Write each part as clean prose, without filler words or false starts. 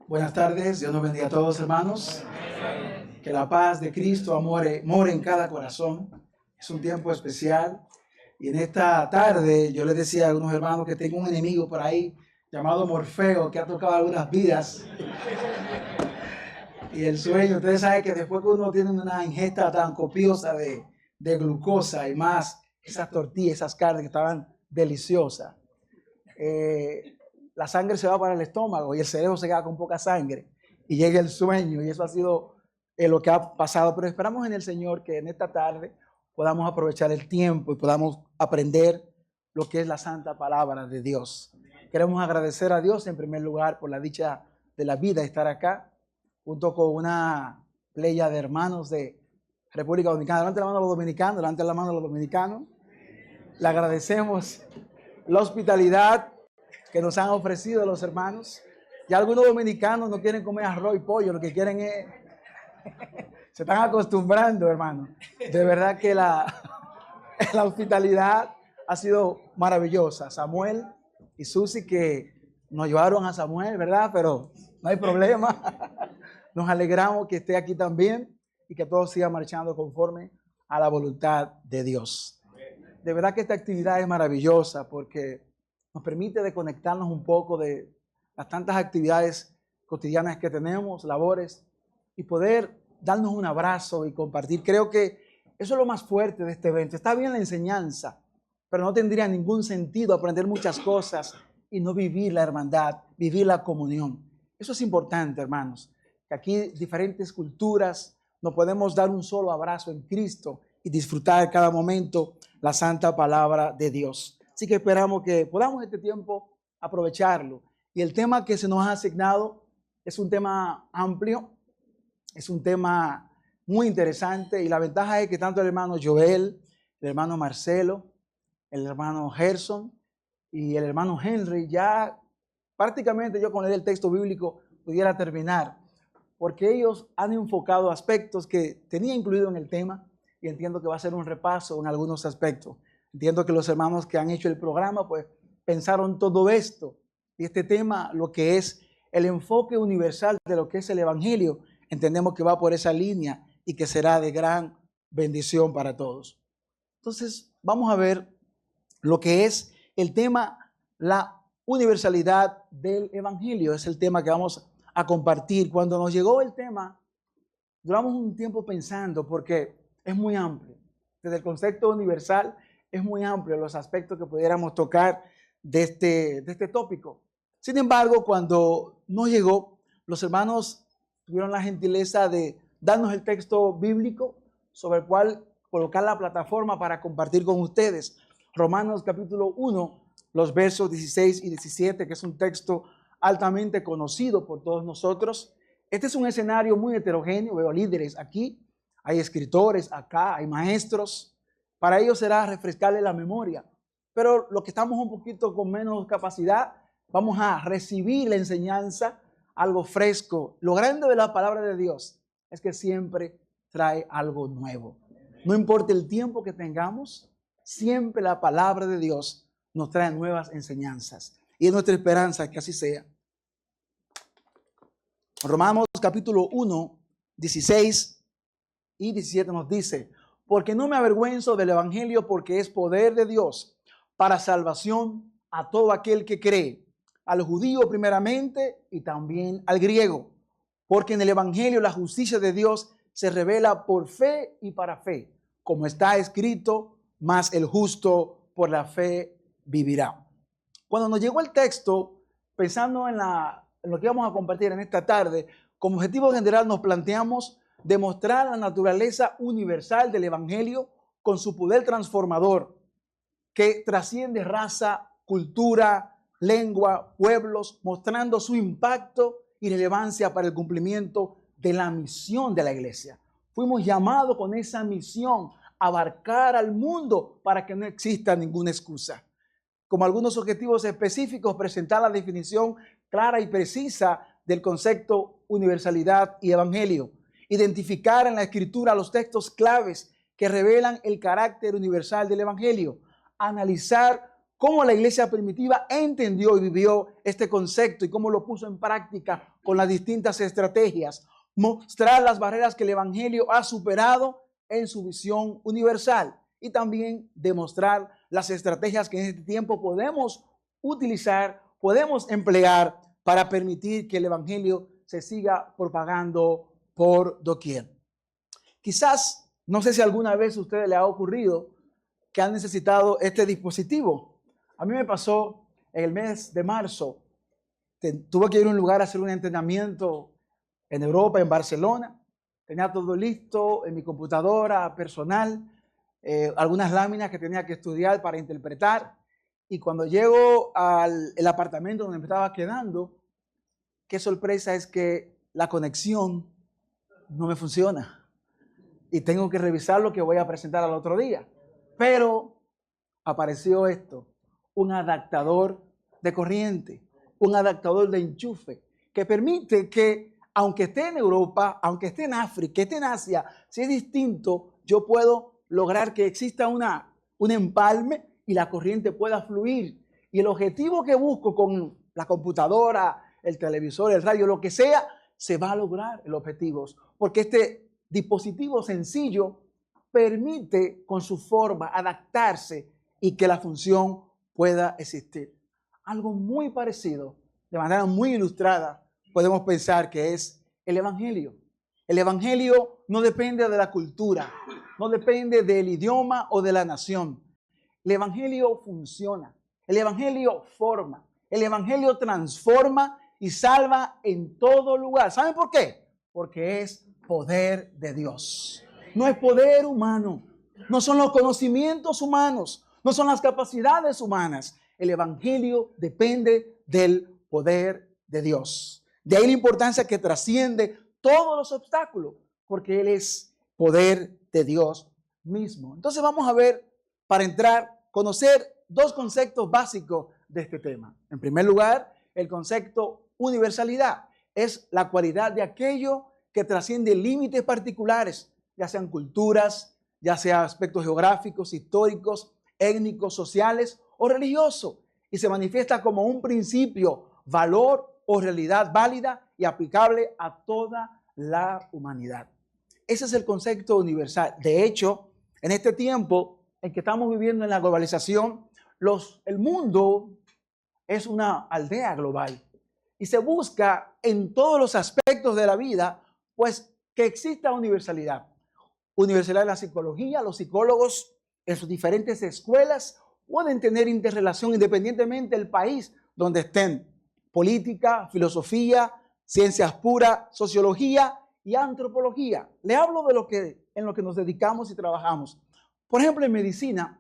Buenas tardes, Dios nos bendiga a todos, hermanos. Que la paz de Cristo more en cada corazón. Es un tiempo especial. Y en esta tarde yo les decía a algunos hermanos que tengo un enemigo por ahí llamado Morfeo que ha tocado algunas vidas. Y el sueño, ustedes saben que después que uno tiene una ingesta tan copiosa de glucosa y más esas tortillas, esas carnes que estaban deliciosas, la sangre se va para el estómago y el cerebro se queda con poca sangre y llega el sueño, y eso ha sido lo que ha pasado. Pero esperamos en el Señor que en esta tarde podamos aprovechar el tiempo y podamos aprender lo que es la santa palabra de Dios. Queremos agradecer a Dios en primer lugar por la dicha de la vida, estar acá junto con una playa de hermanos de República Dominicana. Levante la mano a los dominicanos, levante la mano a los dominicanos. Le agradecemos la hospitalidad que nos han ofrecido los hermanos. Ya algunos dominicanos no quieren comer arroz y pollo, lo que quieren es... Se están acostumbrando, hermano. De verdad que la hospitalidad ha sido maravillosa. Samuel y Susi que nos llevaron a Samuel, ¿verdad? Pero no hay problema. Nos alegramos que esté aquí también y que todo siga marchando conforme a la voluntad de Dios. De verdad que esta actividad es maravillosa porque nos permite desconectarnos un poco de las tantas actividades cotidianas que tenemos, labores, y poder darnos un abrazo y compartir. Creo que eso es lo más fuerte de este evento. Está bien la enseñanza, pero no tendría ningún sentido aprender muchas cosas y no vivir la hermandad, vivir la comunión. Eso es importante, hermanos, que aquí diferentes culturas nos podemos dar un solo abrazo en Cristo y disfrutar cada momento la santa palabra de Dios. Así que esperamos que podamos este tiempo aprovecharlo. Y el tema que se nos ha asignado es un tema amplio, es un tema muy interesante, y la ventaja es que tanto el hermano Joel, el hermano Marcelo, el hermano Gerson y el hermano Henry, ya prácticamente yo con leer el texto bíblico pudiera terminar, porque ellos han enfocado aspectos que tenía incluido en el tema, y entiendo que va a ser un repaso en algunos aspectos. Entiendo que los hermanos que han hecho el programa pues pensaron todo esto y este tema, lo que es el enfoque universal de lo que es el evangelio, entendemos que va por esa línea y que será de gran bendición para todos. Entonces vamos a ver lo que es el tema, la universalidad del evangelio. Es el tema que vamos a compartir. Cuando nos llegó el tema, duramos un tiempo pensando porque es muy amplio. Desde el concepto universal es muy amplio los aspectos que pudiéramos tocar de este tópico. Sin embargo, cuando nos llegó, los hermanos tuvieron la gentileza de darnos el texto bíblico sobre el cual colocar la plataforma para compartir con ustedes. Romanos capítulo 1, los versos 16 y 17, que es un texto altamente conocido por todos nosotros. Este es un escenario muy heterogéneo. Veo líderes aquí, hay escritores acá, hay maestros. Para ellos será refrescarle la memoria. Pero los que estamos un poquito con menos capacidad, vamos a recibir la enseñanza, algo fresco. Lo grande de la palabra de Dios es que siempre trae algo nuevo. No importa el tiempo que tengamos, siempre la palabra de Dios nos trae nuevas enseñanzas. Y es nuestra esperanza que así sea. Romanos capítulo 1, 16 y 17 nos dice: porque no me avergüenzo del evangelio, porque es poder de Dios para salvación a todo aquel que cree, al judío primeramente y también al griego, porque en el evangelio la justicia de Dios se revela por fe y para fe, como está escrito, mas el justo por la fe vivirá. Cuando nos llegó el texto, pensando en lo que vamos a compartir en esta tarde, como objetivo general nos planteamos demostrar la naturaleza universal del evangelio con su poder transformador que trasciende raza, cultura, lengua, pueblos, mostrando su impacto y relevancia para el cumplimiento de la misión de la iglesia. Fuimos llamados con esa misión a abarcar al mundo para que no exista ninguna excusa. Como algunos objetivos específicos, presentar la definición clara y precisa del concepto universalidad y evangelio. Identificar en la escritura los textos claves que revelan el carácter universal del evangelio. Analizar cómo la iglesia primitiva entendió y vivió este concepto y cómo lo puso en práctica con las distintas estrategias. Mostrar las barreras que el evangelio ha superado en su visión universal y también demostrar las estrategias que en este tiempo podemos utilizar, podemos emplear para permitir que el evangelio se siga propagando por doquier. Quizás, no sé si alguna vez a ustedes les ha ocurrido que han necesitado este dispositivo. A mí me pasó en el mes de marzo. Tuve que ir a un lugar a hacer un entrenamiento en Europa, en Barcelona. Tenía todo listo en mi computadora personal, algunas láminas que tenía que estudiar para interpretar. Y cuando llego al apartamento donde me estaba quedando, qué sorpresa es que la conexión no me funciona. Y tengo que revisar lo que voy a presentar al otro día. Pero apareció esto, un adaptador de corriente, un adaptador de enchufe, que permite que, aunque esté en Europa, aunque esté en África, esté en Asia, si es distinto, yo puedo lograr que exista un empalme y la corriente pueda fluir. Y el objetivo que busco con la computadora, el televisor, el radio, lo que sea, se va a lograr el objetivo. Porque este dispositivo sencillo permite con su forma adaptarse y que la función pueda existir. Algo muy parecido, de manera muy ilustrada, podemos pensar que es el evangelio. El evangelio no depende de la cultura, no depende del idioma o de la nación. El evangelio funciona, el evangelio forma, el evangelio transforma y salva en todo lugar. ¿Saben por qué? Porque es poder de Dios. No es poder humano, no son los conocimientos humanos, no son las capacidades humanas. El evangelio depende del poder de Dios. De ahí la importancia que trasciende todos los obstáculos, porque Él es poder de Dios mismo. Entonces vamos a ver, para entrar, conocer dos conceptos básicos de este tema. En primer lugar, el concepto universalidad es la cualidad de aquello que trasciende límites particulares, ya sean culturas, ya sean aspectos geográficos, históricos, étnicos, sociales o religiosos, y se manifiesta como un principio, valor o realidad válida y aplicable a toda la humanidad. Ese es el concepto universal. De hecho, en este tiempo en que estamos viviendo en la globalización, el mundo es una aldea global y se busca en todos los aspectos de la vida, pues, que exista universalidad. Universalidad en la psicología, los psicólogos en sus diferentes escuelas pueden tener interrelación independientemente del país donde estén. Política, filosofía, ciencias puras, sociología y antropología. Le hablo de en lo que nos dedicamos y trabajamos. Por ejemplo, en medicina,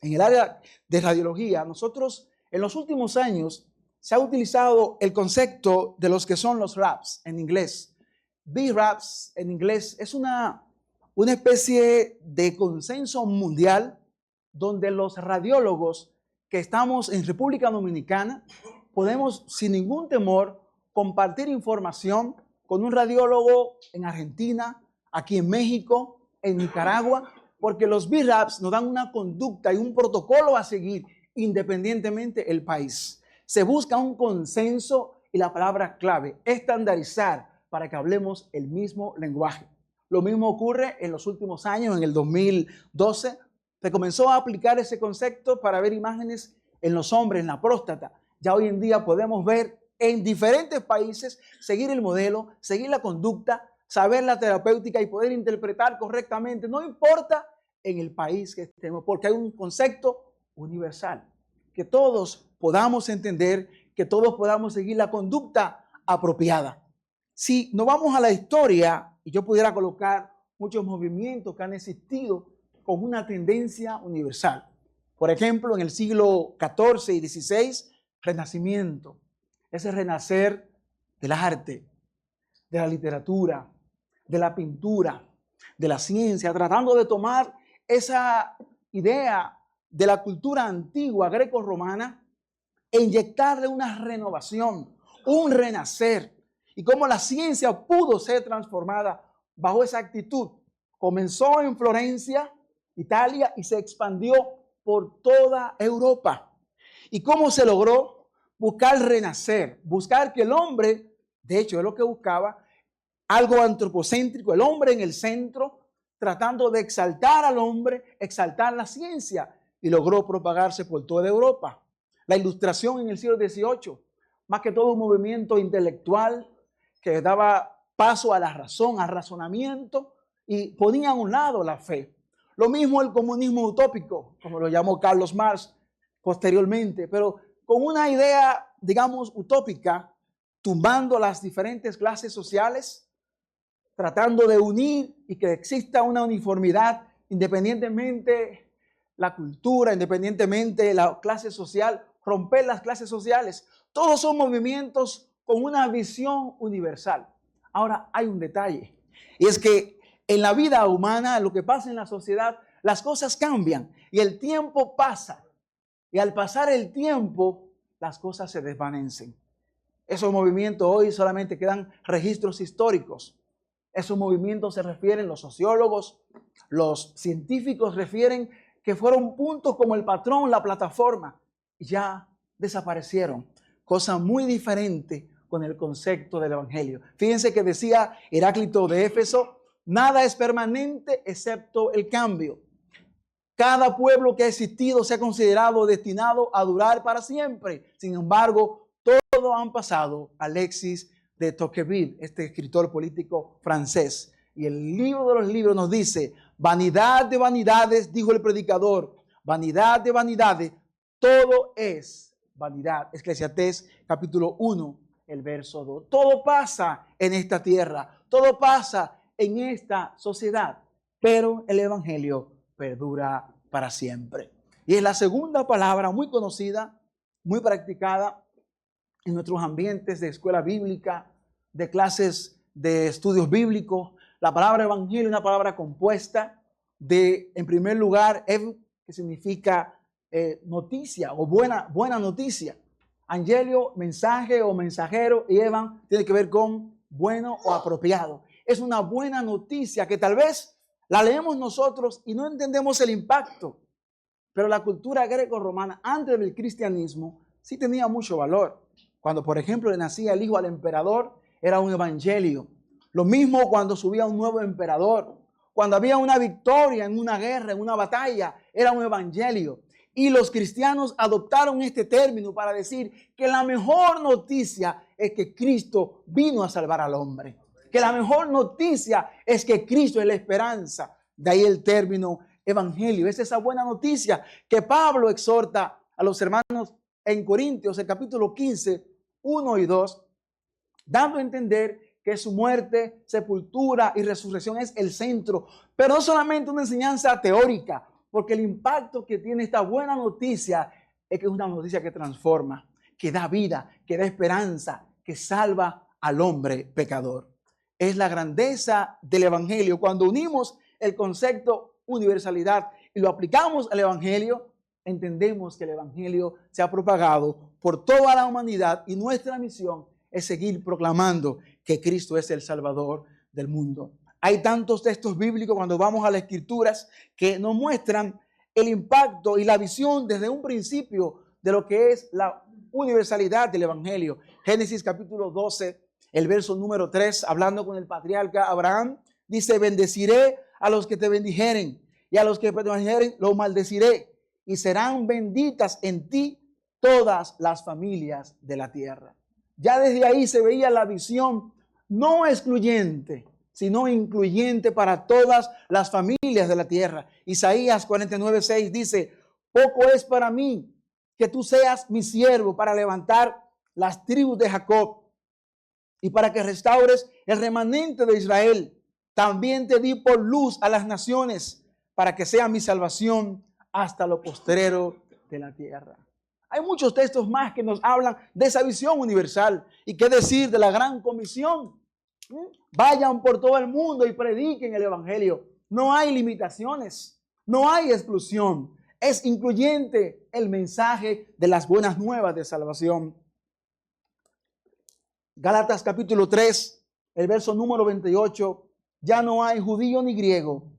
en el área de radiología, nosotros en los últimos años se ha utilizado el concepto de los que son los RAPs en inglés. BRAPs en inglés es una especie de consenso mundial donde los radiólogos que estamos en República Dominicana podemos sin ningún temor compartir información con un radiólogo en Argentina, aquí en México, en Nicaragua, porque los BRAPs nos dan una conducta y un protocolo a seguir independientemente del país. Se busca un consenso y la palabra clave, estandarizar para que hablemos el mismo lenguaje. Lo mismo ocurre en los últimos años, en el 2012, se comenzó a aplicar ese concepto para ver imágenes en los hombres, en la próstata. Ya hoy en día podemos ver en diferentes países, seguir el modelo, seguir la conducta, saber la terapéutica y poder interpretar correctamente, no importa en el país que estemos, porque hay un concepto universal, que todos podamos entender, que todos podamos seguir la conducta apropiada. Si nos vamos a la historia, y yo pudiera colocar muchos movimientos que han existido con una tendencia universal. Por ejemplo, en el siglo XIV y XVI, Renacimiento, ese renacer del arte, de la literatura, de la pintura, de la ciencia, tratando de tomar esa idea de la cultura antigua greco-romana e inyectarle una renovación, un renacer, y cómo la ciencia pudo ser transformada bajo esa actitud. Comenzó en Florencia, Italia, y se expandió por toda Europa. ¿Y cómo se logró? Buscar renacer, buscar que el hombre, de hecho es lo que buscaba, algo antropocéntrico, el hombre en el centro, tratando de exaltar al hombre, exaltar la ciencia, y logró propagarse por toda Europa. La Ilustración en el siglo XVIII, más que todo un movimiento intelectual que daba paso a la razón, al razonamiento, y ponía a un lado la fe. Lo mismo el comunismo utópico, como lo llamó Carlos Marx posteriormente, pero con una idea, digamos, utópica, tumbando las diferentes clases sociales, tratando de unir y que exista una uniformidad independientemente la cultura, independientemente la clase social, romper las clases sociales. Todos son movimientos con una visión universal. Ahora hay un detalle, y es que en la vida humana, lo que pasa en la sociedad, las cosas cambian y el tiempo pasa. Y al pasar el tiempo, las cosas se desvanecen. Esos movimientos hoy solamente quedan registros históricos. Esos movimientos se refieren, los sociólogos, los científicos refieren que fueron puntos como el patrón, la plataforma, y ya desaparecieron. Cosa muy diferente con el concepto del Evangelio. Fíjense que decía Heráclito de Éfeso, nada es permanente excepto el cambio. Cada pueblo que ha existido se ha considerado destinado a durar para siempre. Sin embargo, todos han pasado. Alexis de Tocqueville, este escritor político francés. Y el libro de los libros nos dice, vanidad de vanidades, dijo el predicador, vanidad de vanidades, todo es vanidad. Eclesiastés capítulo 1, el verso 2. Todo pasa en esta tierra, todo pasa en esta sociedad, pero el Evangelio perdura para siempre. Y es la segunda palabra muy conocida, muy practicada en nuestros ambientes de escuela bíblica, de clases de estudios bíblicos. La palabra evangelio es una palabra compuesta de, en primer lugar, ev, que significa noticia o buena noticia. Angelio, mensaje o mensajero, y evan tiene que ver con bueno o apropiado. Es una buena noticia que tal vez la leemos nosotros y no entendemos el impacto, pero la cultura greco-romana antes del cristianismo sí tenía mucho valor. Cuando, por ejemplo, le nacía el hijo al emperador, era un evangelio. Lo mismo cuando subía un nuevo emperador. Cuando había una victoria en una guerra, en una batalla, era un evangelio. Y los cristianos adoptaron este término para decir que la mejor noticia es que Cristo vino a salvar al hombre. Que la mejor noticia es que Cristo es la esperanza. De ahí el término evangelio. Es esa buena noticia que Pablo exhorta a los hermanos en Corintios, el capítulo 15, 1 y 2, dando a entender que su muerte, sepultura y resurrección es el centro, pero no solamente una enseñanza teórica, porque el impacto que tiene esta buena noticia es que es una noticia que transforma, que da vida, que da esperanza, que salva al hombre pecador. Es la grandeza del evangelio. Cuando unimos el concepto universalidad y lo aplicamos al evangelio, entendemos que el evangelio se ha propagado por toda la humanidad y nuestra misión es seguir proclamando que Cristo es el Salvador del mundo. Hay tantos textos bíblicos cuando vamos a las Escrituras que nos muestran el impacto y la visión desde un principio de lo que es la universalidad del evangelio. Génesis capítulo 12, el verso número 3, hablando con el patriarca Abraham, dice, bendeciré a los que te bendijeren y a los que te bendijeren los maldeciré, y serán benditas en ti todas las familias de la tierra. Ya desde ahí se veía la visión no excluyente, sino incluyente para todas las familias de la tierra. Isaías 49:6 dice, poco es para mí que tú seas mi siervo para levantar las tribus de Jacob y para que restaures el remanente de Israel. También te di por luz a las naciones para que sea mi salvación hasta lo postrero de la tierra. Hay muchos textos más que nos hablan de esa visión universal. ¿Y qué decir de la gran comisión? Vayan por todo el mundo y prediquen el evangelio. No hay limitaciones, no hay exclusión. Es incluyente el mensaje de las buenas nuevas de salvación. Gálatas capítulo 3, el verso número 28. Ya no hay judío ni griego,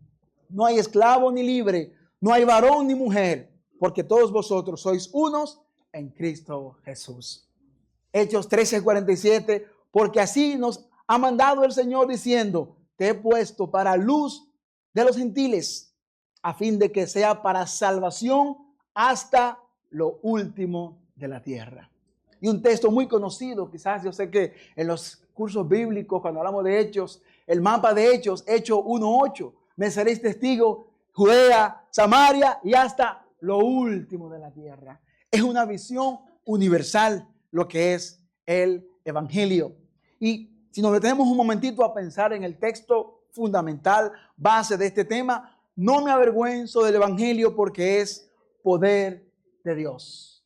no hay esclavo ni libre, no hay varón ni mujer, porque todos vosotros sois unos en Cristo Jesús. Hechos 13:47, porque así nos ha mandado el Señor diciendo, te he puesto para luz de los gentiles, a fin de que sea para salvación hasta lo último de la tierra. Y un texto muy conocido, quizás yo sé que en los cursos bíblicos, cuando hablamos de Hechos, el mapa de Hechos, Hechos 1:8, me seréis testigo, Judea, Samaria y hasta lo último de la tierra. Es una visión universal lo que es el Evangelio. Y si nos detenemos un momentito a pensar en el texto fundamental, base de este tema, no me avergüenzo del Evangelio porque es poder de Dios.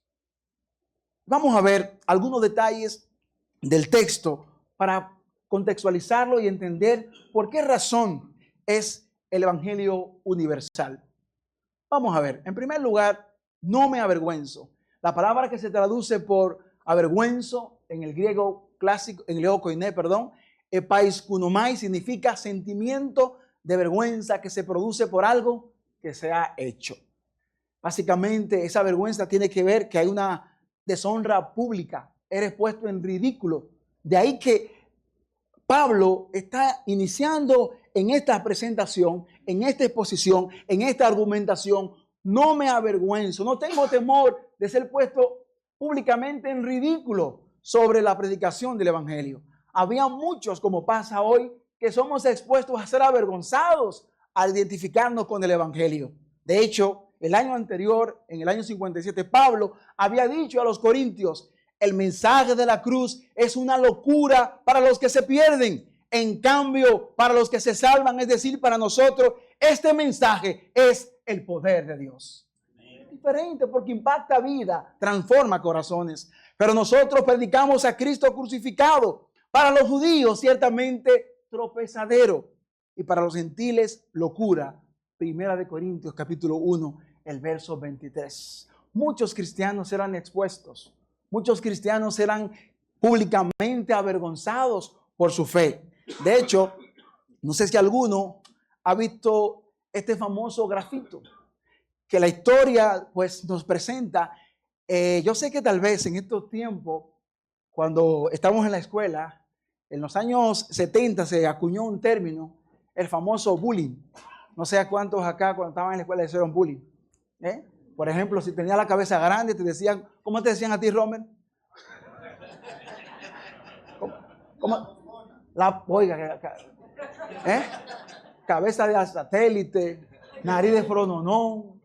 Vamos a ver algunos detalles del texto para contextualizarlo y entender por qué razón es el Evangelio universal. Vamos a ver, en primer lugar, no me avergüenzo. La palabra que se traduce por avergüenzo en el griego clásico, en el griego koiné, epaiskunomai, significa sentimiento de vergüenza que se produce por algo que se ha hecho. Básicamente, esa vergüenza tiene que ver que hay una deshonra pública, eres puesto en ridículo. De ahí que Pablo está iniciando en esta presentación, en esta exposición, en esta argumentación. No me avergüenzo, no tengo temor de ser puesto públicamente en ridículo sobre la predicación del Evangelio. Había muchos, como pasa hoy, que somos expuestos a ser avergonzados al identificarnos con el Evangelio. De hecho, el año anterior, en el año 57, Pablo había dicho a los corintios, el mensaje de la cruz es una locura para los que se pierden. En cambio, para los que se salvan, es decir, para nosotros, este mensaje es el poder de Dios. Es diferente porque impacta vida, transforma corazones. Pero nosotros predicamos a Cristo crucificado. Para los judíos, ciertamente, tropezadero. Y para los gentiles, locura. Primera de Corintios, capítulo 1, el verso 23. Muchos cristianos eran expuestos. Muchos cristianos eran públicamente avergonzados por su fe. De hecho, no sé si alguno ha visto este famoso grafito que la historia pues nos presenta. Yo sé que tal vez en estos tiempos, cuando estamos en la escuela, en los años 70 se acuñó un término, el famoso bullying. No sé a cuántos acá cuando estaban en la escuela hicieron bullying. Por ejemplo, si tenía la cabeza grande, te decían, ¿cómo te decían a ti, Romer? ¿Cómo? Oiga, cabeza de satélite, nariz de frononón.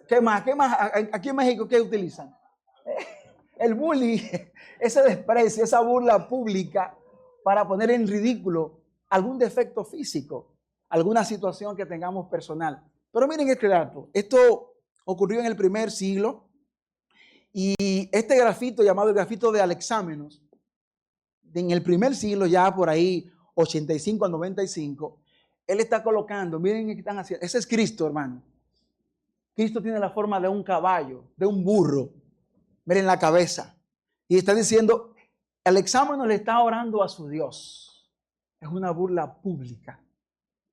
¿Qué más? Aquí en México, ¿qué utilizan? El bullying, ese desprecio, esa burla pública para poner en ridículo algún defecto físico, alguna situación que tengamos personal. Pero miren este dato, esto ocurrió en el primer siglo y este grafito llamado el grafito de Alexámenos, en el primer siglo ya por ahí 85 a 95, él está colocando, miren qué están haciendo, ese es Cristo, hermano. Cristo tiene la forma de un caballo, de un burro, miren la cabeza y está diciendo, Alexámenos le está orando a su Dios, es una burla pública.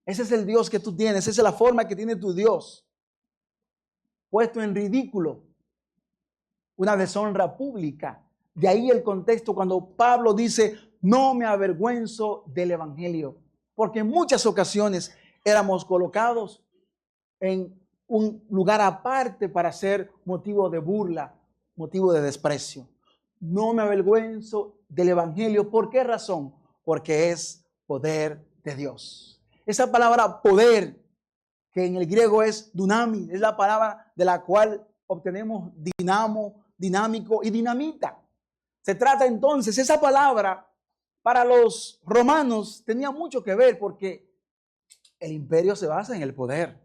Ese es el Dios que tú tienes, esa es la forma que tiene tu Dios. Puesto en ridículo, una deshonra pública. De ahí el contexto cuando Pablo dice, no me avergüenzo del Evangelio. Porque en muchas ocasiones éramos colocados en un lugar aparte para ser motivo de burla, motivo de desprecio. No me avergüenzo del Evangelio. ¿Por qué razón? Porque es poder de Dios. Esa palabra poder, que en el griego es dunami, es la palabra de la cual obtenemos dinamo, dinámico y dinamita. Se trata entonces, esa palabra para los romanos tenía mucho que ver porque el imperio se basa en el poder.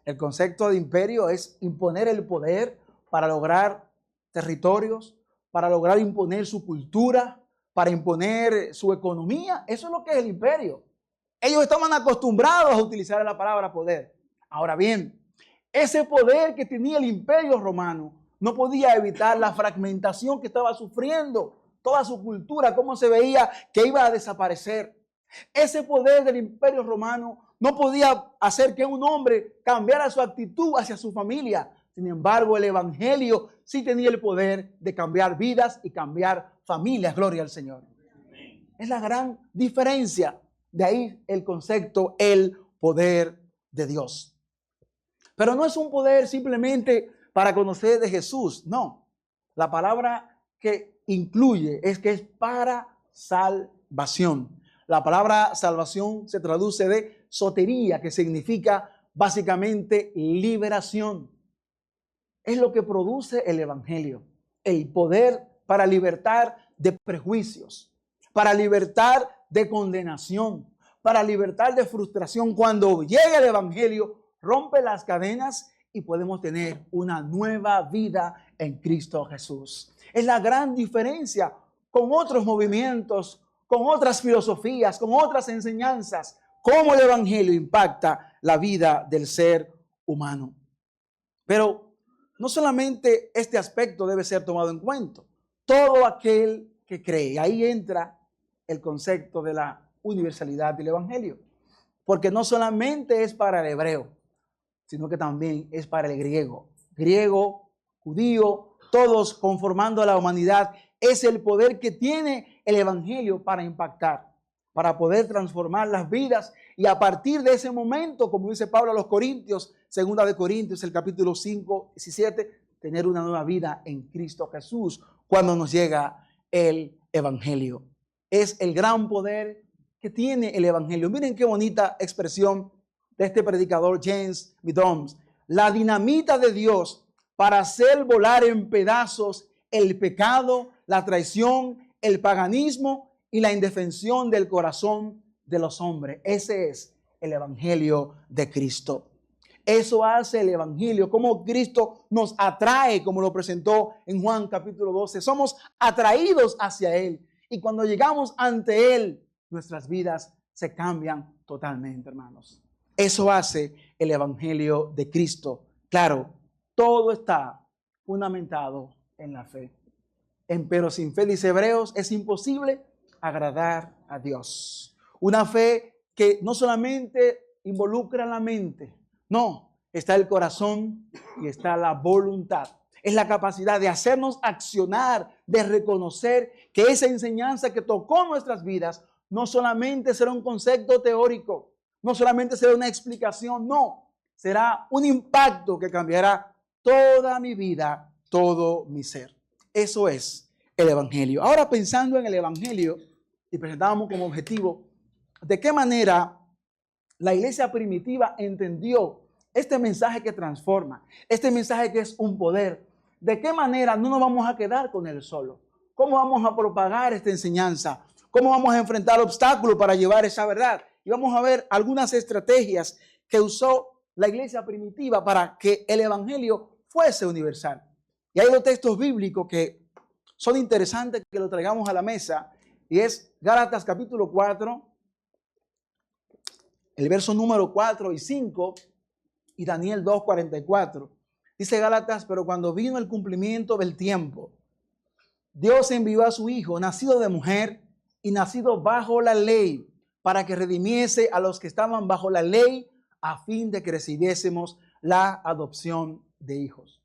El concepto de imperio es imponer el poder para lograr territorios, para lograr imponer su cultura, para imponer su economía. Eso es lo que es el imperio. Ellos estaban acostumbrados a utilizar la palabra poder. Ahora bien, ese poder que tenía el imperio romano no podía evitar la fragmentación que estaba sufriendo toda su cultura, cómo se veía que iba a desaparecer. Ese poder del imperio romano no podía hacer que un hombre cambiara su actitud hacia su familia, Sin embargo, el evangelio sí tenía el poder de cambiar vidas y cambiar familias. Gloria al Señor. Es la gran diferencia. De ahí el concepto, el poder de Dios. Pero no es un poder simplemente para conocer de Jesús. No. La palabra que incluye es que es para salvación. La palabra salvación se traduce de sotería, que significa básicamente liberación. Es lo que produce el evangelio. El poder para libertar de prejuicios, para libertar de condenación, para libertar de frustración. Cuando llega el evangelio, rompe las cadenas y podemos tener una nueva vida en Cristo Jesús. Es la gran diferencia con otros movimientos, con otras filosofías, con otras enseñanzas, cómo el evangelio impacta la vida del ser humano. Pero no solamente este aspecto debe ser tomado en cuenta. Todo aquel que cree, ahí entra el concepto de la universalidad del evangelio, porque no solamente es para el hebreo, sino que también es para el griego, judío, todos conformando a la humanidad. Es el poder que tiene el evangelio para impactar, para poder transformar las vidas, y a partir de ese momento, como dice Pablo a los Corintios, 2 Corintios, el capítulo 5, 17, tener una nueva vida en Cristo Jesús cuando nos llega el evangelio. Es el gran poder que tiene el evangelio. Miren qué bonita expresión de este predicador James Midoms. La dinamita de Dios para hacer volar en pedazos el pecado, la traición, el paganismo y la indefensión del corazón de los hombres. Ese es el evangelio de Cristo. Eso hace el evangelio, como Cristo nos atrae, como lo presentó en Juan capítulo 12. Somos atraídos hacia Él, y cuando llegamos ante Él, nuestras vidas se cambian totalmente, hermanos. Eso hace el evangelio de Cristo. Claro, todo está fundamentado en la fe. Pero sin fe, dice Hebreos, es imposible agradar a Dios. Una fe que no solamente involucra la mente, no, está el corazón y está la voluntad. Es la capacidad de hacernos accionar, de reconocer que esa enseñanza que tocó nuestras vidas no solamente será un concepto teórico, no solamente será una explicación, no, será un impacto que cambiará toda mi vida, todo mi ser. Eso es el evangelio. Ahora, pensando en el evangelio, y presentábamos como objetivo de qué manera la iglesia primitiva entendió este mensaje que transforma, este mensaje que es un poder. ¿De qué manera no nos vamos a quedar con él solo? ¿Cómo vamos a propagar esta enseñanza? ¿Cómo vamos a enfrentar obstáculos para llevar esa verdad? Y vamos a ver algunas estrategias que usó la iglesia primitiva para que el evangelio fuese universal. Y hay dos textos bíblicos que son interesantes que lo traigamos a la mesa, y es Gálatas capítulo 4, el verso número 4 y 5, y Daniel 2:44. Dice Gálatas: pero cuando vino el cumplimiento del tiempo, Dios envió a su Hijo, nacido de mujer y nacido bajo la ley, para que redimiese a los que estaban bajo la ley, a fin de que recibiésemos la adopción de hijos.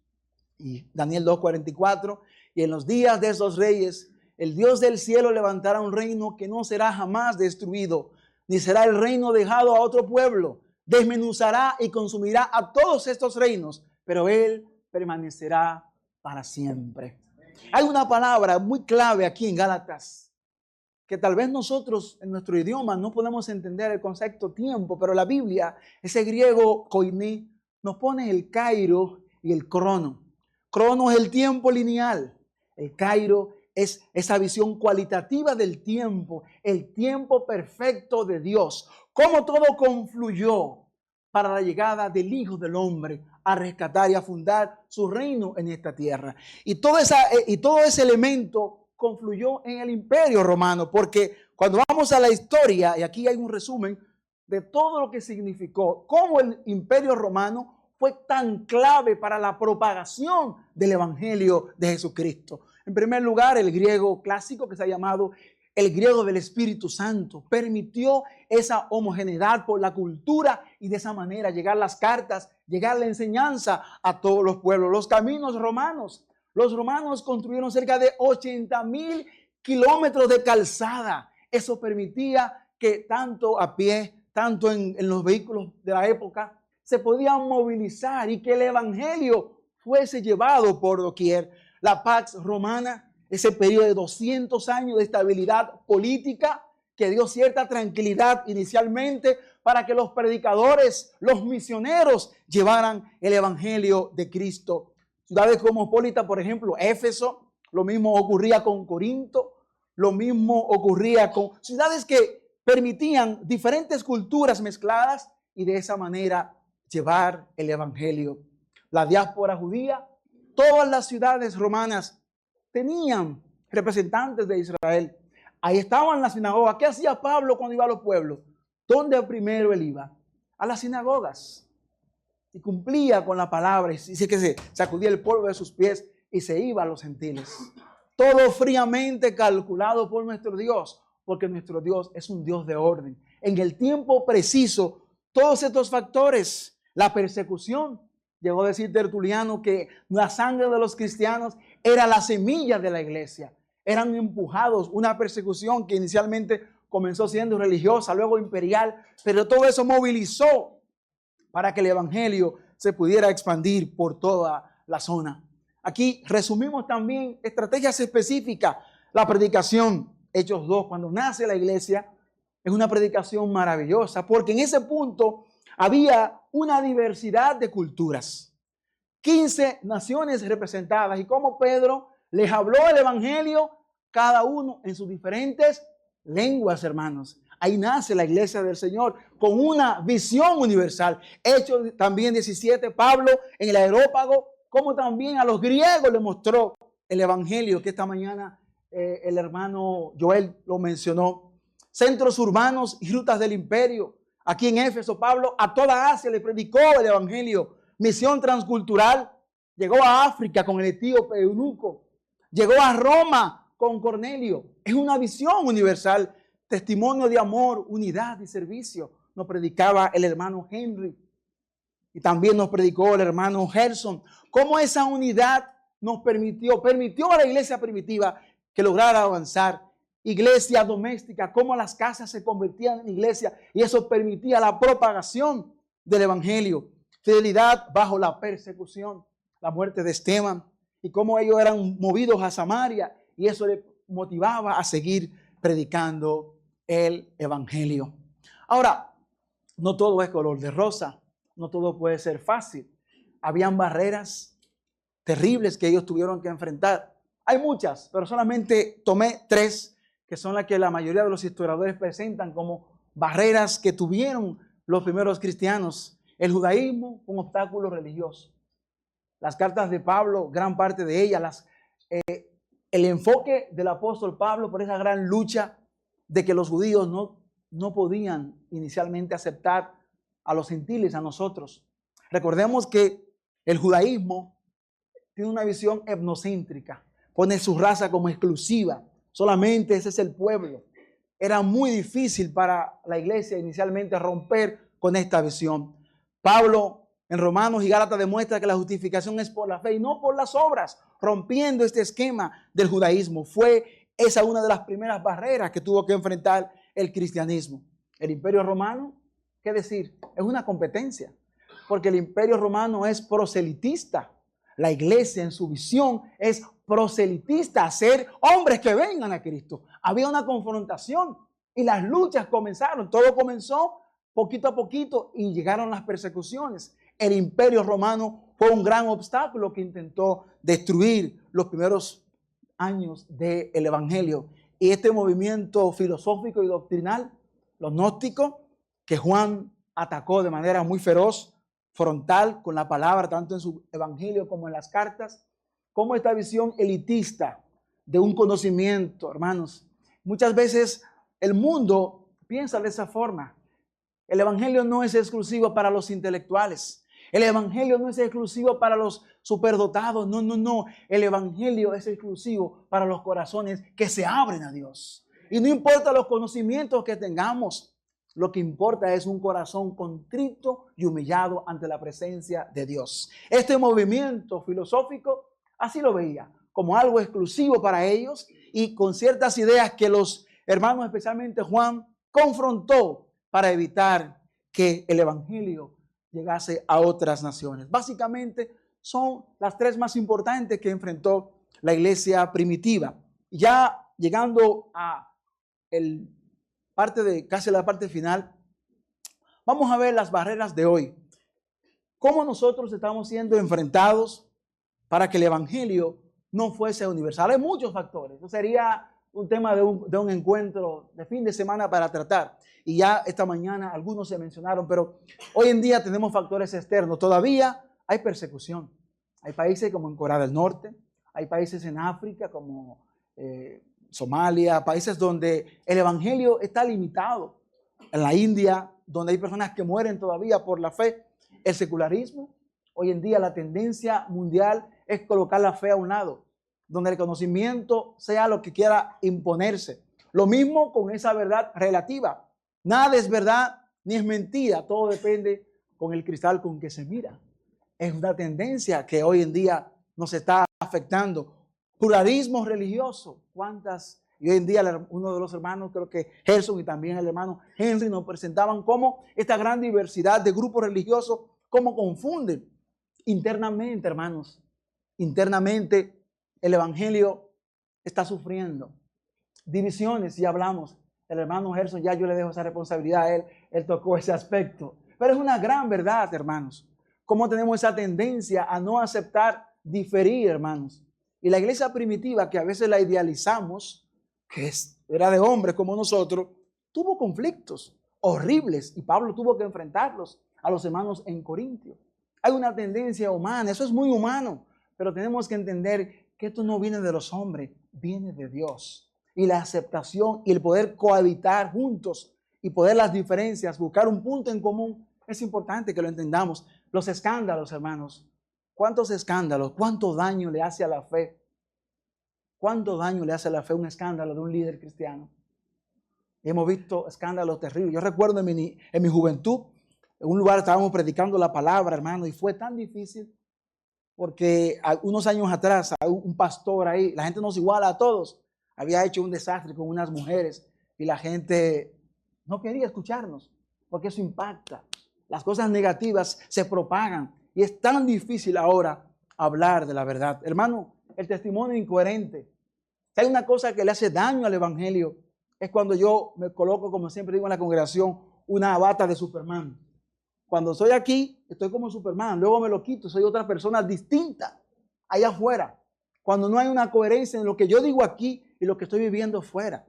Y Daniel 2:44, y en los días de esos reyes, el Dios del cielo levantará un reino que no será jamás destruido, ni será el reino dejado a otro pueblo. Desmenuzará y consumirá a todos estos reinos, pero Él permanecerá para siempre. Hay una palabra muy clave aquí en Gálatas, que tal vez nosotros en nuestro idioma no podemos entender el concepto tiempo, pero la Biblia, ese griego koiné, nos pone el kairo y el crono. Crono es el tiempo lineal, el kairo es esa visión cualitativa del tiempo, el tiempo perfecto de Dios. Cómo todo confluyó para la llegada del Hijo del Hombre a rescatar y a fundar su reino en esta tierra. Y todo ese elemento confluyó en el Imperio Romano, porque cuando vamos a la historia, y aquí hay un resumen de todo lo que significó, cómo el Imperio Romano fue tan clave para la propagación del Evangelio de Jesucristo. En primer lugar, el griego clásico, que se ha llamado el griego del Espíritu Santo, permitió esa homogeneidad por la cultura y de esa manera llegar las cartas, llegar la enseñanza a todos los pueblos. Los caminos romanos, los romanos construyeron cerca de 80,000 kilómetros de calzada. Eso permitía que tanto a pie, tanto en los vehículos de la época, se podían movilizar y que el evangelio fuese llevado por doquier. La Pax Romana, ese periodo de 200 años de estabilidad política que dio cierta tranquilidad inicialmente para que los predicadores, los misioneros llevaran el evangelio de Cristo. Ciudades cosmopolitas, por ejemplo, Éfeso, lo mismo ocurría con Corinto, lo mismo ocurría con ciudades que permitían diferentes culturas mezcladas y de esa manera llevar el evangelio. La diáspora judía, todas las ciudades romanas tenían representantes de Israel. Ahí estaban las sinagogas. ¿Qué hacía Pablo cuando iba a los pueblos? ¿Dónde primero él iba? A las sinagogas. Y cumplía con la palabra. Y dice que se sacudía el polvo de sus pies y se iba a los gentiles. Todo fríamente calculado por nuestro Dios, porque nuestro Dios es un Dios de orden. En el tiempo preciso, todos estos factores, la persecución, llegó a decir Tertuliano que la sangre de los cristianos era la semilla de la iglesia. Eran empujados, una persecución que inicialmente comenzó siendo religiosa, luego imperial, pero todo eso movilizó para que el evangelio se pudiera expandir por toda la zona. Aquí resumimos también estrategias específicas. La predicación, Hechos 2, cuando nace la iglesia, es una predicación maravillosa, porque en ese punto había una diversidad de culturas, 15 naciones representadas, y como Pedro les habló el evangelio, cada uno en sus diferentes lenguas, hermanos. Ahí nace la iglesia del Señor con una visión universal. Hechos también 17, Pablo en el Areópago, como también a los griegos le mostró el evangelio, que esta mañana el hermano Joel lo mencionó. Centros urbanos y rutas del imperio. Aquí en Éfeso, Pablo a toda Asia le predicó el evangelio. Misión transcultural. Llegó a África con el etíope eunuco. Llegó a Roma con Cornelio. Es una visión universal. Testimonio de amor, unidad y servicio. Nos predicaba el hermano Henry. Y también nos predicó el hermano Gerson. Cómo esa unidad nos permitió a la iglesia primitiva que lograra avanzar. Iglesia doméstica, cómo las casas se convertían en iglesia y eso permitía la propagación del evangelio. Fidelidad bajo la persecución, la muerte de Esteban y cómo ellos eran movidos a Samaria y eso les motivaba a seguir predicando el evangelio. Ahora, no todo es color de rosa, no todo puede ser fácil. Habían barreras terribles que ellos tuvieron que enfrentar. Hay muchas, pero solamente tomé 3 que son las que la mayoría de los historiadores presentan como barreras que tuvieron los primeros cristianos. El judaísmo, un obstáculo religioso. Las cartas de Pablo, gran parte de ellas, el enfoque del apóstol Pablo por esa gran lucha de que los judíos no podían inicialmente aceptar a los gentiles, a nosotros. Recordemos que el judaísmo tiene una visión etnocéntrica, pone su raza como exclusiva. Solamente ese es el pueblo. Era muy difícil para la iglesia inicialmente romper con esta visión. Pablo en Romanos y Gálatas demuestra que la justificación es por la fe y no por las obras, rompiendo este esquema del judaísmo. Fue esa una de las primeras barreras que tuvo que enfrentar el cristianismo. El Imperio Romano, ¿qué decir? Es una competencia, porque el Imperio Romano es proselitista. La iglesia en su visión es proselitista, ser hombres que vengan a Cristo. Había una confrontación y las luchas comenzaron. Todo comenzó poquito a poquito y llegaron las persecuciones. El Imperio Romano fue un gran obstáculo que intentó destruir los primeros años del Evangelio. Y este movimiento filosófico y doctrinal, los gnósticos, que Juan atacó de manera muy feroz, frontal con la palabra, tanto en su evangelio como en las cartas, como esta visión elitista de un conocimiento, hermanos. Muchas veces el mundo piensa de esa forma. El evangelio no es exclusivo para los intelectuales. El evangelio no es exclusivo para los superdotados. No. El evangelio es exclusivo para los corazones que se abren a Dios. Y no importa los conocimientos que tengamos, lo que importa es un corazón contrito y humillado ante la presencia de Dios. Este movimiento filosófico así lo veía, como algo exclusivo para ellos y con ciertas ideas que los hermanos, especialmente Juan, confrontó para evitar que el evangelio llegase a otras naciones. Básicamente son las tres más importantes que enfrentó la iglesia primitiva. Ya llegando a casi la parte final, vamos a ver las barreras de hoy. Cómo nosotros estamos siendo enfrentados para que el evangelio no fuese universal. Hay muchos factores. Eso sería un tema de un encuentro de fin de semana para tratar. Y ya esta mañana algunos se mencionaron, pero hoy en día tenemos factores externos. Todavía hay persecución. Hay países como en Corea del Norte, hay países en África como Somalia, países donde el evangelio está limitado. En la India, donde hay personas que mueren todavía por la fe. El secularismo. Hoy en día la tendencia mundial es colocar la fe a un lado, donde el conocimiento sea lo que quiera imponerse. Lo mismo con esa verdad relativa. Nada es verdad ni es mentira, todo depende con el cristal con que se mira. Es una tendencia que hoy en día nos está afectando. Pluralismo religioso. Y hoy en día uno de los hermanos, creo que Gerson y también el hermano Henry, nos presentaban cómo esta gran diversidad de grupos religiosos, cómo confunden internamente, hermanos. Internamente el evangelio está sufriendo divisiones. Y hablamos, el hermano Gerson, ya yo le dejo esa responsabilidad a él, él tocó ese aspecto. Pero es una gran verdad, hermanos, cómo tenemos esa tendencia a no aceptar diferir, hermanos. Y la iglesia primitiva, que a veces la idealizamos, era de hombres como nosotros, tuvo conflictos horribles y Pablo tuvo que enfrentarlos a los hermanos en Corintio. Hay una tendencia humana, eso es muy humano, pero tenemos que entender que esto no viene de los hombres, viene de Dios. Y la aceptación y el poder cohabitar juntos y poder las diferencias, buscar un punto en común, es importante que lo entendamos. Los escándalos, hermanos, ¿cuántos escándalos? ¿Cuánto daño le hace a la fe? ¿Cuánto daño le hace a la fe un escándalo de un líder cristiano? Hemos visto escándalos terribles. Yo recuerdo en mi juventud, en un lugar estábamos predicando la palabra, hermano, y fue tan difícil porque unos años atrás, un pastor ahí, la gente nos iguala a todos, había hecho un desastre con unas mujeres y la gente no quería escucharnos porque eso impacta. Las cosas negativas se propagan y es tan difícil ahora hablar de la verdad. Hermano, el testimonio incoherente. Si hay una cosa que le hace daño al evangelio, es cuando yo me coloco, como siempre digo en la congregación, una bata de Superman. Cuando estoy aquí, estoy como Superman, luego me lo quito, soy otra persona distinta allá afuera. Cuando no hay una coherencia en lo que yo digo aquí y lo que estoy viviendo fuera.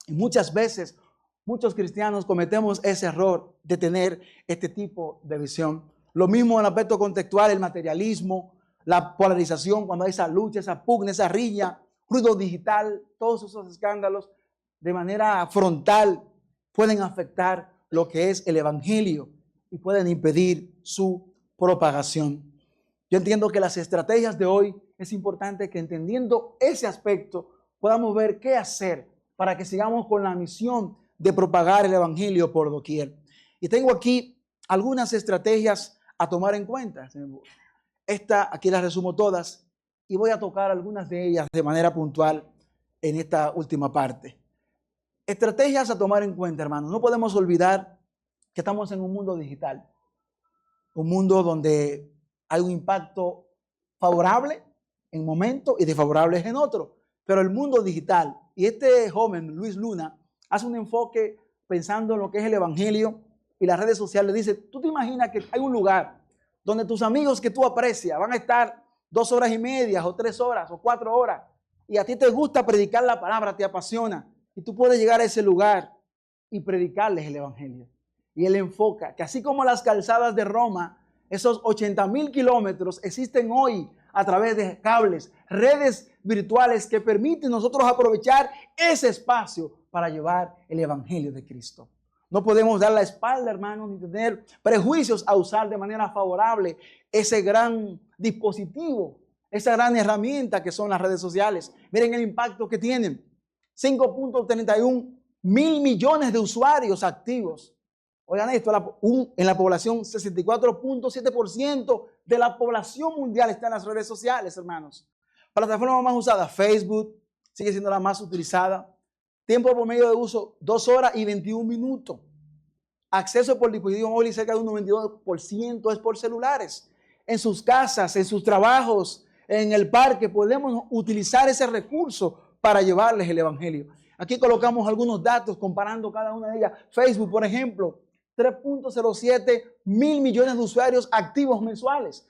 Y muchas veces, muchos cristianos cometemos ese error de tener este tipo de visión. Lo mismo en el aspecto contextual, el materialismo, la polarización, cuando hay esa lucha, esa pugna, esa riña, ruido digital, todos esos escándalos de manera frontal pueden afectar lo que es el evangelio y pueden impedir su propagación. Yo entiendo que las estrategias de hoy es importante que entendiendo ese aspecto podamos ver qué hacer para que sigamos con la misión de propagar el evangelio por doquier. Y tengo aquí algunas estrategias a tomar en cuenta. Aquí las resumo todas y voy a tocar algunas de ellas de manera puntual en esta última parte. Estrategias a tomar en cuenta, hermanos. No podemos olvidar que estamos en un mundo digital, un mundo donde hay un impacto favorable en momentos y desfavorable en otro. Pero el mundo digital, y este joven, Luis Luna, hace un enfoque pensando en lo que es el evangelio y las redes sociales. Dice, ¿tú te imaginas que hay un lugar donde tus amigos que tú aprecias van a estar 2 horas y media o 3 horas o 4 horas y a ti te gusta predicar la palabra, te apasiona y tú puedes llegar a ese lugar y predicarles el evangelio? Y él enfoca que así como las calzadas de Roma, esos 80,000 kilómetros existen hoy a través de cables, redes virtuales que permiten nosotros aprovechar ese espacio para llevar el evangelio de Cristo. No podemos dar la espalda, hermanos, ni tener prejuicios a usar de manera favorable ese gran dispositivo, esa gran herramienta que son las redes sociales. Miren el impacto que tienen. 5.31 mil millones de usuarios activos. Oigan esto, en la población, 64.7% de la población mundial está en las redes sociales, hermanos. Plataforma más usada, Facebook, sigue siendo la más utilizada. Tiempo promedio de uso, 2 horas y 21 minutos. Acceso por dispositivo móvil, cerca de un 92% es por celulares. En sus casas, en sus trabajos, en el parque, podemos utilizar ese recurso para llevarles el evangelio. Aquí colocamos algunos datos comparando cada una de ellas. Facebook, por ejemplo, 3.07 mil millones de usuarios activos mensuales.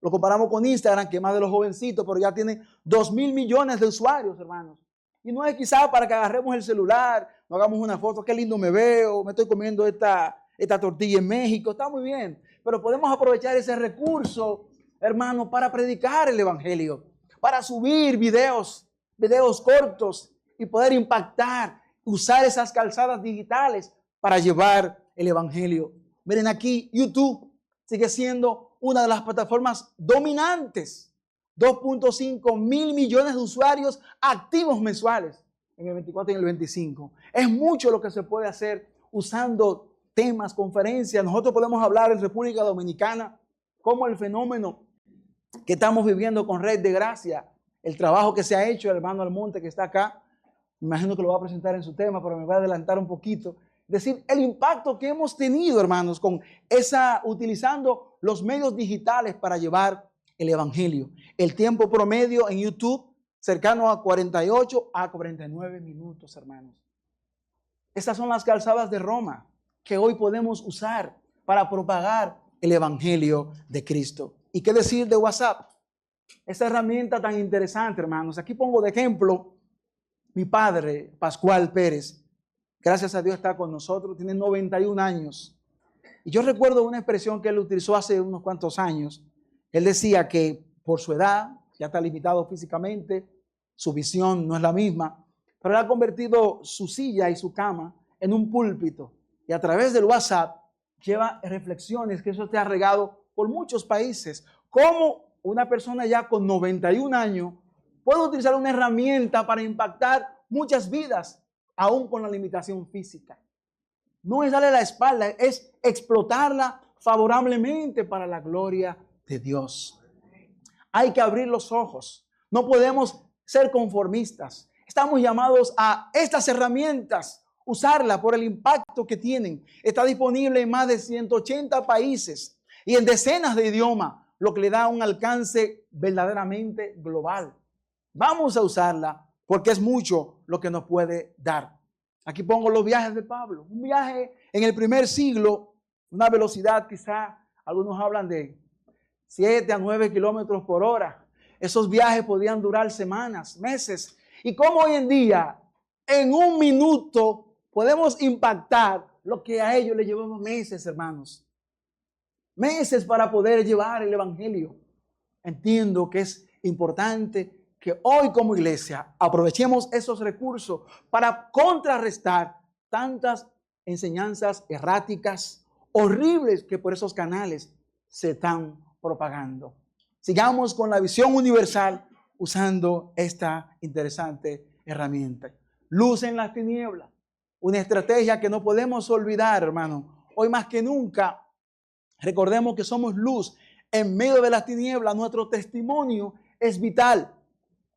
Lo comparamos con Instagram, que es más de los jovencitos, pero ya tiene 2 mil millones de usuarios, hermanos. Y no es quizás para que agarremos el celular, nos hagamos una foto, qué lindo me veo, me estoy comiendo esta tortilla en México, está muy bien. Pero podemos aprovechar ese recurso, hermano, para predicar el evangelio, para subir videos cortos y poder impactar, usar esas calzadas digitales para llevar el evangelio. Miren aquí, YouTube sigue siendo una de las plataformas dominantes. 2.5 mil millones de usuarios activos mensuales en el 24 y en el 25. Es mucho lo que se puede hacer usando temas, conferencias. Nosotros podemos hablar en República Dominicana como el fenómeno que estamos viviendo con Red de Gracia, el trabajo que se ha hecho, el hermano Almonte que está acá, me imagino que lo va a presentar en su tema, pero me voy a adelantar un poquito. Es decir, el impacto que hemos tenido, hermanos, con utilizando los medios digitales para llevar el evangelio. El tiempo promedio en YouTube cercano a 48 a 49 minutos, hermanos. Estas son las calzadas de Roma que hoy podemos usar para propagar el evangelio de Cristo. ¿Y qué decir de WhatsApp? Esta herramienta tan interesante, hermanos. Aquí pongo de ejemplo mi padre, Pascual Pérez. Gracias a Dios está con nosotros, tiene 91 años. Y yo recuerdo una expresión que él utilizó hace unos cuantos años. Él decía que por su edad, ya está limitado físicamente, su visión no es la misma, pero él ha convertido su silla y su cama en un púlpito y a través del WhatsApp lleva reflexiones que eso te ha regado por muchos países. Cómo una persona ya con 91 años puede utilizar una herramienta para impactar muchas vidas, aún con la limitación física. No es darle la espalda, es explotarla favorablemente para la gloria de Dios. Hay que abrir los ojos. No podemos ser conformistas. Estamos llamados a estas herramientas, usarlas por el impacto que tienen. Está disponible en más de 180 países y en decenas de idiomas, lo que le da un alcance verdaderamente global. Vamos a usarla porque es mucho lo que nos puede dar. Aquí pongo los viajes de Pablo. Un viaje en el primer siglo, una velocidad quizá, algunos hablan de 7 a 9 kilómetros por hora. Esos viajes podían durar semanas, meses. Y como hoy en día, en un minuto, podemos impactar lo que a ellos les llevamos meses, hermanos. Meses para poder llevar el evangelio. Entiendo que es importante que hoy como iglesia aprovechemos esos recursos para contrarrestar tantas enseñanzas erráticas, horribles que por esos canales se están propagando. Sigamos con la visión universal usando esta interesante herramienta. Luz en las tinieblas, una estrategia que no podemos olvidar, hermano. Hoy más que nunca, recordemos que somos luz en medio de las tinieblas. Nuestro testimonio es vital.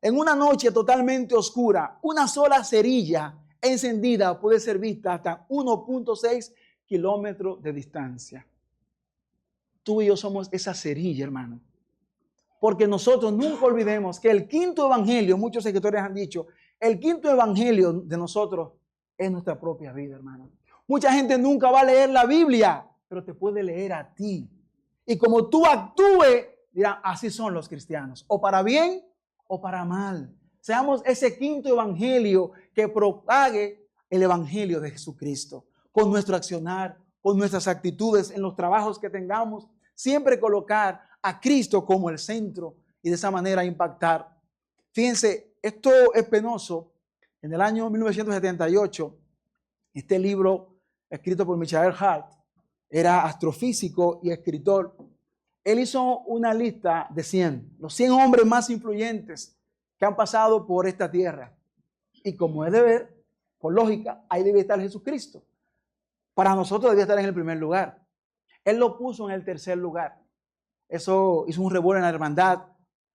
En una noche totalmente oscura, una sola cerilla encendida puede ser vista hasta 1.6 kilómetros de distancia. Tú y yo somos esa cerilla, hermano. Porque nosotros nunca olvidemos que el quinto evangelio, muchos escritores han dicho, el quinto evangelio de nosotros es nuestra propia vida, hermano. Mucha gente nunca va a leer la Biblia, pero te puede leer a ti. Y como tú actúes, dirán, así son los cristianos, o para bien o para mal. Seamos ese quinto evangelio que propague el evangelio de Jesucristo. Con nuestro accionar, con nuestras actitudes, en los trabajos que tengamos, siempre colocar a Cristo como el centro y de esa manera impactar. Fíjense, esto es penoso. En el año 1978, este libro escrito por Michael Hart, era astrofísico y escritor. Él hizo una lista de 100, los 100 hombres más influyentes que han pasado por esta tierra. Y como es de ver, por lógica, ahí debe estar Jesucristo. Para nosotros debía estar en el primer lugar. Él lo puso en el tercer lugar. Eso hizo un revuelo en la hermandad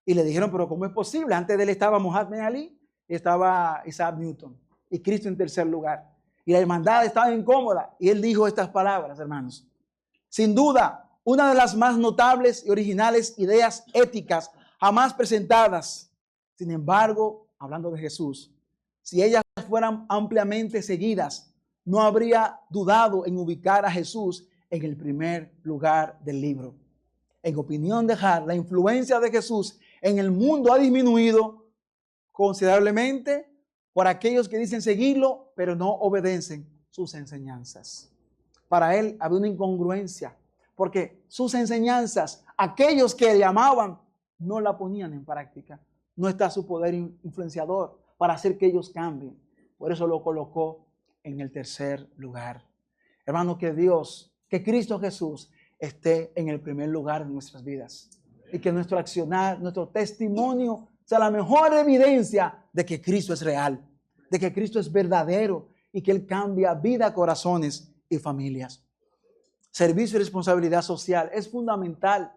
y le dijeron, pero ¿cómo es posible? Antes de él estaba Muhammad Ali y estaba Isaac Newton y Cristo en tercer lugar. Y la hermandad estaba incómoda y él dijo estas palabras, hermanos. Sin duda, una de las más notables y originales ideas éticas jamás presentadas. Sin embargo, hablando de Jesús, si ellas fueran ampliamente seguidas, no habría dudado en ubicar a Jesús en el primer lugar del libro. En opinión de Hart, la influencia de Jesús en el mundo ha disminuido considerablemente por aquellos que dicen seguirlo, pero no obedecen sus enseñanzas. Para él había una incongruencia, porque sus enseñanzas, aquellos que le amaban, no la ponían en práctica. No está su poder influenciador para hacer que ellos cambien. Por eso lo colocó en el tercer lugar. Hermano, que Dios, que Cristo Jesús esté en el primer lugar de nuestras vidas. Y que nuestro accionar, nuestro testimonio sea la mejor evidencia de que Cristo es real, de que Cristo es verdadero y que Él cambia vida, corazones y familias. Servicio y responsabilidad social es fundamental.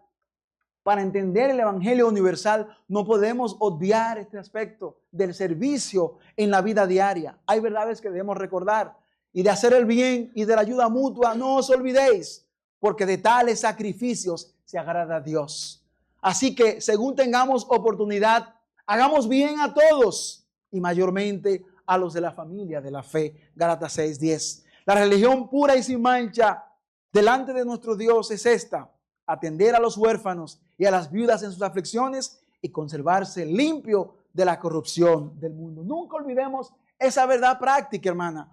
Para entender el Evangelio universal no podemos obviar este aspecto del servicio en la vida diaria. Hay verdades que debemos recordar y de hacer el bien y de la ayuda mutua no os olvidéis, porque de tales sacrificios se agrada a Dios. Así que según tengamos oportunidad, hagamos bien a todos y mayormente a los de la familia de la fe. Gálatas 6:10. La religión pura y sin mancha delante de nuestro Dios es esta: atender a los huérfanos y a las viudas en sus aflicciones y conservarse limpio de la corrupción del mundo. Nunca olvidemos esa verdad práctica, hermana.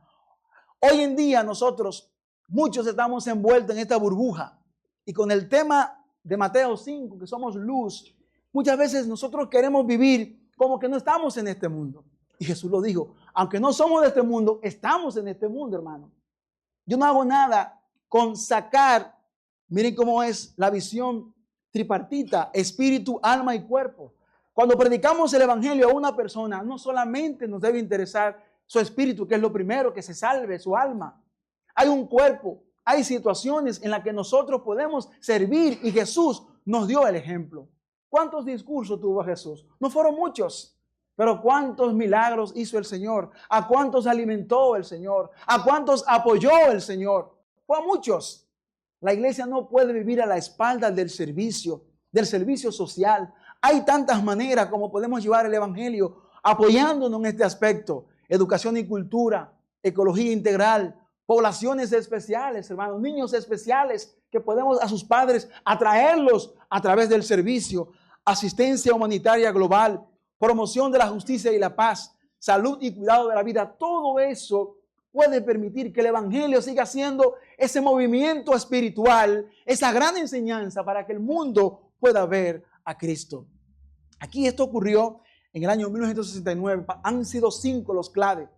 Hoy en día nosotros, muchos estamos envueltos en esta burbuja y con el tema de Mateo 5, que somos luz, muchas veces nosotros queremos vivir como que no estamos en este mundo. Y Jesús lo dijo, aunque no somos de este mundo, estamos en este mundo, hermano. Yo no hago nada con sacar, miren cómo es la visión tripartita, espíritu, alma y cuerpo. Cuando predicamos el evangelio a una persona, no solamente nos debe interesar su espíritu, que es lo primero, que se salve su alma. Hay un cuerpo, hay situaciones en las que nosotros podemos servir y Jesús nos dio el ejemplo. ¿Cuántos discursos tuvo Jesús? No fueron muchos, pero ¿cuántos milagros hizo el Señor? ¿A cuántos alimentó el Señor? ¿A cuántos apoyó el Señor? Fue a muchos. La iglesia no puede vivir a la espalda del servicio social. Hay tantas maneras como podemos llevar el evangelio apoyándonos en este aspecto. Educación y cultura, ecología integral, poblaciones especiales, hermanos, niños especiales que podemos a sus padres atraerlos a través del servicio, asistencia humanitaria global, promoción de la justicia y la paz, salud y cuidado de la vida. Todo eso puede permitir que el evangelio siga siendo ese movimiento espiritual, esa gran enseñanza para que el mundo pueda ver a Cristo. Aquí esto ocurrió en el año 1969. Han sido 5 los clave.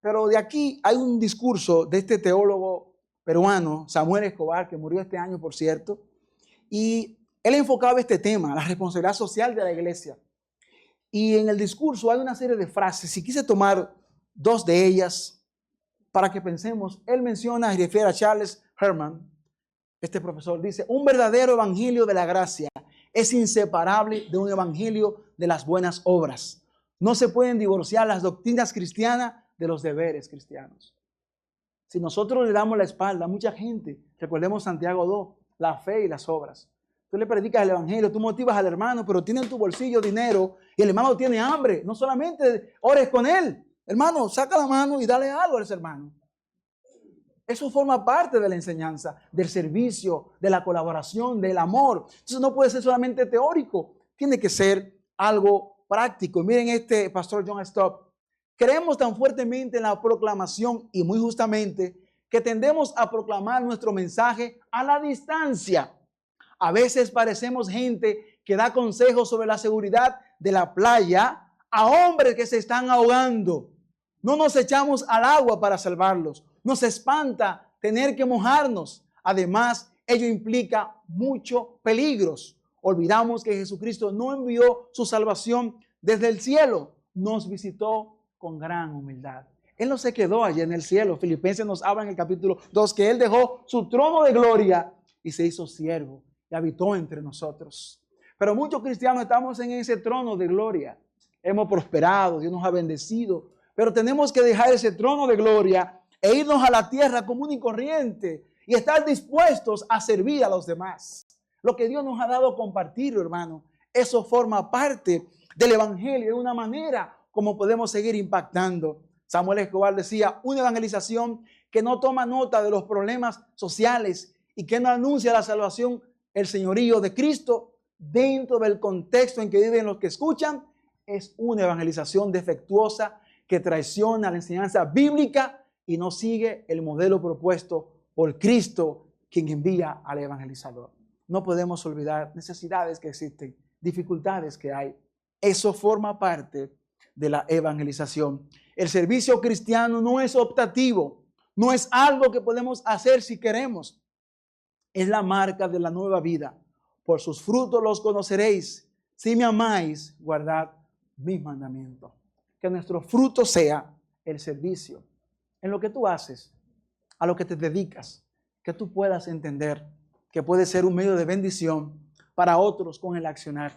Pero de aquí hay un discurso de este teólogo peruano, Samuel Escobar, que murió este año, por cierto, y él enfocaba este tema, la responsabilidad social de la iglesia. Y en el discurso hay una serie de frases, y quise tomar 2 de ellas para que pensemos. Él menciona y refiere a Charles Herman, este profesor, dice: un verdadero evangelio de la gracia es inseparable de un evangelio de las buenas obras. No se pueden divorciar las doctrinas cristianas de los deberes cristianos. Si nosotros le damos la espalda a mucha gente, recordemos Santiago 2, la fe y las obras. Tú le predicas el evangelio, tú motivas al hermano, pero tiene en tu bolsillo dinero y el hermano tiene hambre. No solamente ores con él, hermano, saca la mano y dale algo a ese hermano. Eso forma parte de la enseñanza, del servicio, de la colaboración, del amor. Entonces no puede ser solamente teórico, tiene que ser algo práctico. Miren este pastor John Stott. Creemos tan fuertemente en la proclamación y muy justamente que tendemos a proclamar nuestro mensaje a la distancia. A veces parecemos gente que da consejos sobre la seguridad de la playa a hombres que se están ahogando. No nos echamos al agua para salvarlos. Nos espanta tener que mojarnos. Además, ello implica muchos peligros. Olvidamos que Jesucristo no envió su salvación desde el cielo. Nos visitó con gran humildad. Él no se quedó allí en el cielo. Filipenses nos habla en el capítulo 2 que Él dejó su trono de gloria y se hizo siervo y habitó entre nosotros. Pero muchos cristianos estamos en ese trono de gloria. Hemos prosperado, Dios nos ha bendecido, pero tenemos que dejar ese trono de gloria e irnos a la tierra común y corriente y estar dispuestos a servir a los demás. Lo que Dios nos ha dado, compartirlo, hermano. Eso forma parte del evangelio, de una manera como podemos seguir impactando. Samuel Escobar decía, una evangelización que no toma nota de los problemas sociales y que no anuncia la salvación, el señorío de Cristo dentro del contexto en que viven los que escuchan, es una evangelización defectuosa que traiciona la enseñanza bíblica y no sigue el modelo propuesto por Cristo, quien envía al evangelizador. No podemos olvidar necesidades que existen, dificultades que hay. Eso forma parte de la evangelización. El servicio cristiano no es optativo, no es algo que podemos hacer si queremos. Es la marca de la nueva vida. Por sus frutos los conoceréis. Si me amáis, guardad mis mandamientos. Que nuestro fruto sea el servicio. En lo que tú haces, a lo que te dedicas, que tú puedas entender que puede ser un medio de bendición para otros con el accionar.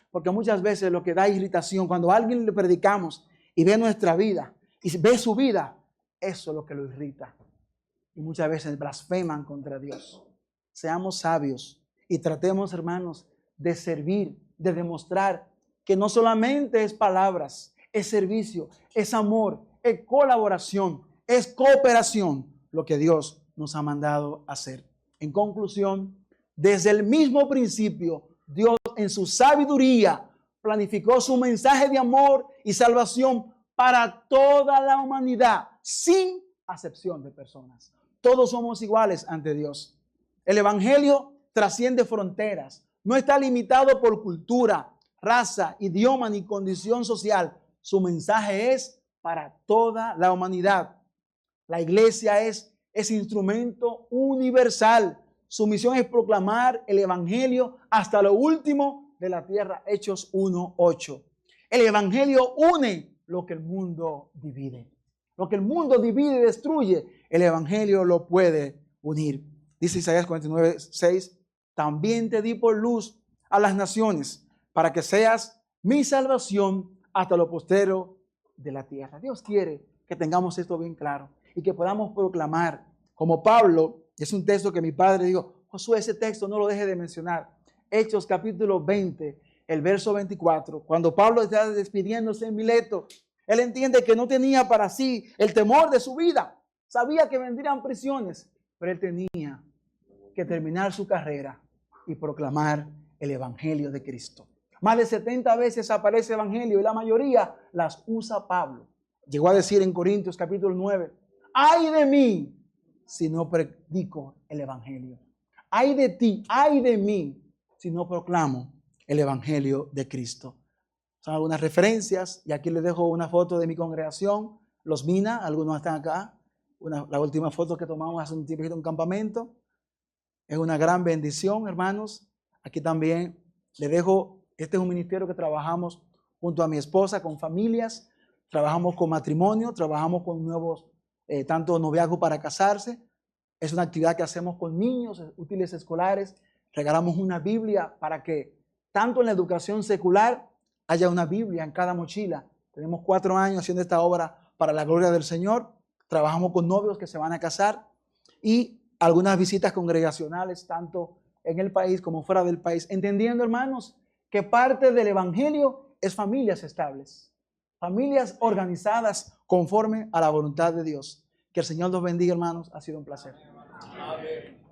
Porque muchas veces lo que da irritación, cuando a alguien le predicamos y ve nuestra vida y ve su vida, eso es lo que lo irrita. Y muchas veces blasfeman contra Dios. Seamos sabios y tratemos, hermanos, de servir, de demostrar que no solamente es palabras, es servicio, es amor, es colaboración, es cooperación, lo que Dios nos ha mandado hacer. En conclusión, desde el mismo principio, Dios en su sabiduría planificó su mensaje de amor y salvación para toda la humanidad, sin acepción de personas. Todos somos iguales ante Dios. El evangelio trasciende fronteras, no está limitado por cultura, raza, idioma ni condición social. Su mensaje es para toda la humanidad. La iglesia es ese instrumento universal. Su misión es proclamar el evangelio hasta lo último de la tierra. Hechos 1:8. El evangelio une lo que el mundo divide. Lo que el mundo divide y destruye, el evangelio lo puede unir. Dice Isaías 49:6, también te di por luz a las naciones, para que seas mi salvación hasta lo postero de la tierra. Dios quiere que tengamos esto bien claro y que podamos proclamar, como Pablo, es un texto que mi padre dijo, Josué, ese texto no lo deje de mencionar. Hechos capítulo 20, el verso 24, cuando Pablo está despidiéndose en Mileto, él entiende que no tenía para sí el temor de su vida. Sabía que vendrían prisiones, pero él tenía que terminar su carrera y proclamar el evangelio de Cristo. Más de 70 veces aparece evangelio y la mayoría las usa Pablo. Llegó a decir en Corintios capítulo 9, ay de mí si no predico el evangelio. Ay de ti, ay de mí si no proclamo el evangelio de Cristo. Son algunas referencias y aquí les dejo una foto de mi congregación, los Mina, algunos están acá. La última foto que tomamos hace un tiempo en un campamento. Es una gran bendición, hermanos. Aquí también les dejo, este es un ministerio que trabajamos junto a mi esposa, con familias, trabajamos con matrimonio, trabajamos con nuevos, tanto noviazgo para casarse. Es una actividad que hacemos con niños, útiles escolares. Regalamos una Biblia para que tanto en la educación secular haya una Biblia en cada mochila. Tenemos 4 años haciendo esta obra para la gloria del Señor. Trabajamos con novios que se van a casar y algunas visitas congregacionales, tanto en el país como fuera del país, entendiendo, hermanos, que parte del evangelio es familias estables, familias organizadas conforme a la voluntad de Dios. Que el Señor los bendiga, hermanos. Ha sido un placer. Amén.